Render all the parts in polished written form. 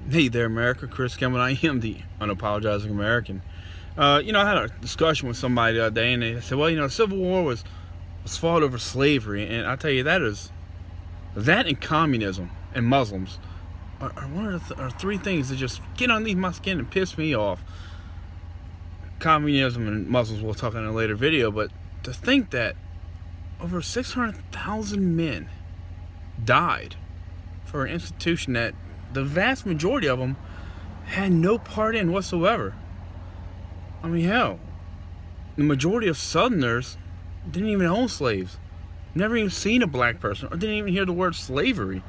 Hey there, America. Chris Campbell. I am the unapologizing American. I had a discussion with somebody the other day, and they said, well, the Civil War was fought over slavery. And I tell you, that and communism and Muslims are one of the three things that just get underneath my skin and piss me off. Communism and Muslims, we'll talk in a later video, but to think that over 600,000 men died for an institution that the vast majority of them had no part in whatsoever. I mean, hell, the majority of Southerners didn't even own slaves, never even seen a black person, or didn't even hear the word slavery.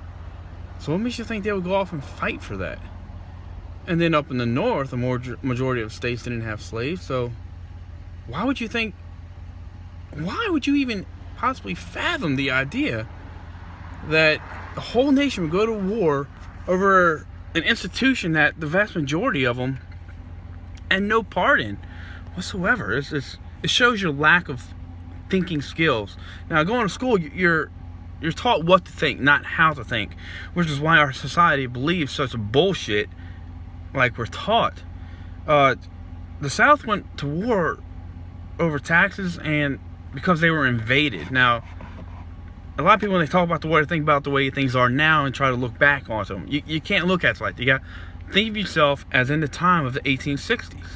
So what makes you think they would go off and fight for that? And then up in the North, the majority of states didn't have slaves, so why would you even possibly fathom the idea that the whole nation would go to war over an institution that the vast majority of them had no part in whatsoever? It shows your lack of thinking skills. Now, going to school, you're taught what to think, not how to think, which is why our society believes such a bullshit like we're taught. The South went to war over taxes and because they were invaded. Now, a lot of people, when they talk about the war, they think about the way things are now and try to look back onto them. You can't look at it like that. You got to think of yourself as in the time of the 1860s.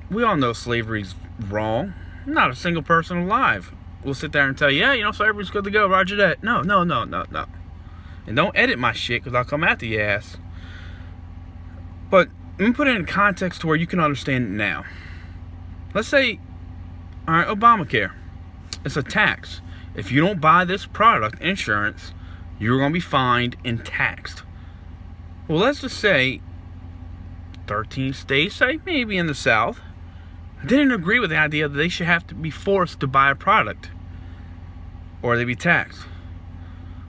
We all know slavery's wrong. Not a single person alive will sit there and tell you, yeah, slavery's good to go, roger that. No. And don't edit my shit, because I'll come after your ass. But let me put it in context to where you can understand it now. Let's say, all right, Obamacare. It's a tax. If you don't buy this product, insurance, you're going to be fined and taxed. Well, let's just say 13 states, say maybe in the South, didn't agree with the idea that they should have to be forced to buy a product or they be taxed.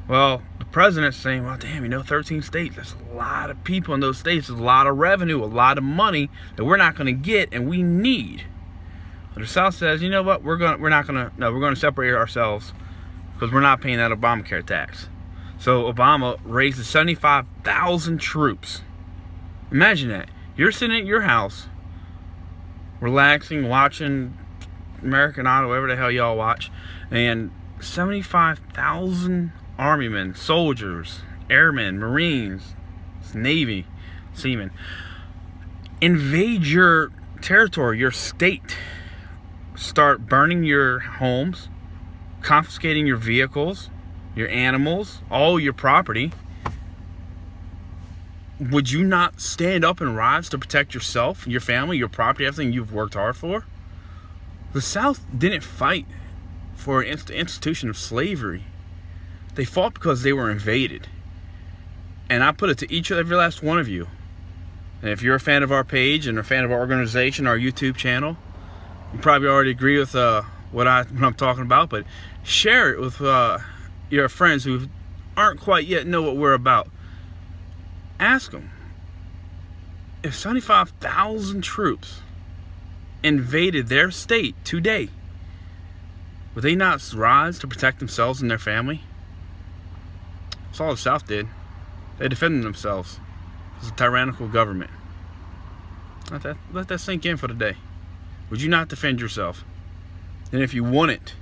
Well, the president's saying, well, damn, 13 states, that's a lot of people in those states, there's a lot of revenue, a lot of money that we're not going to get and we need. The South says, you know what, we're going to separate ourselves because we're not paying that Obamacare tax. So Obama raises 75,000 troops. Imagine that. You're sitting at your house, relaxing, watching American Idol, whatever the hell y'all watch, and 75,000 Army men, soldiers, airmen, Marines, Navy, seamen, invade your territory, your state. Start burning your homes, confiscating your vehicles, your animals, all your property. Would you not stand up and rise to protect yourself, your family, your property, everything you've worked hard for? The South didn't fight for an institution of slavery. They fought because they were invaded. And I put it to each and every last one of you. And if you're a fan of our page and a fan of our organization, our YouTube channel, you probably already agree with what I'm talking about, but share it with your friends who aren't quite yet know what we're about. Ask them, if 75,000 troops invaded their state today, would they not rise to protect themselves and their family? That's all the South did. They defended themselves. It's a tyrannical government. Let that sink in for today. Would you not defend yourself? And if you wouldn't,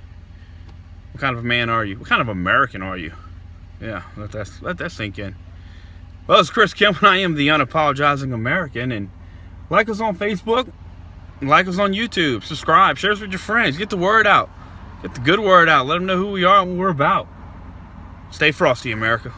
what kind of a man are you? What kind of American are you? Yeah, let that sink in. Well, it's Chris Campbell. I am the unapologizing American. And like us on Facebook, like us on YouTube, subscribe, share us with your friends. Get the word out. Get the good word out. Let them know who we are and what we're about. Stay frosty, America.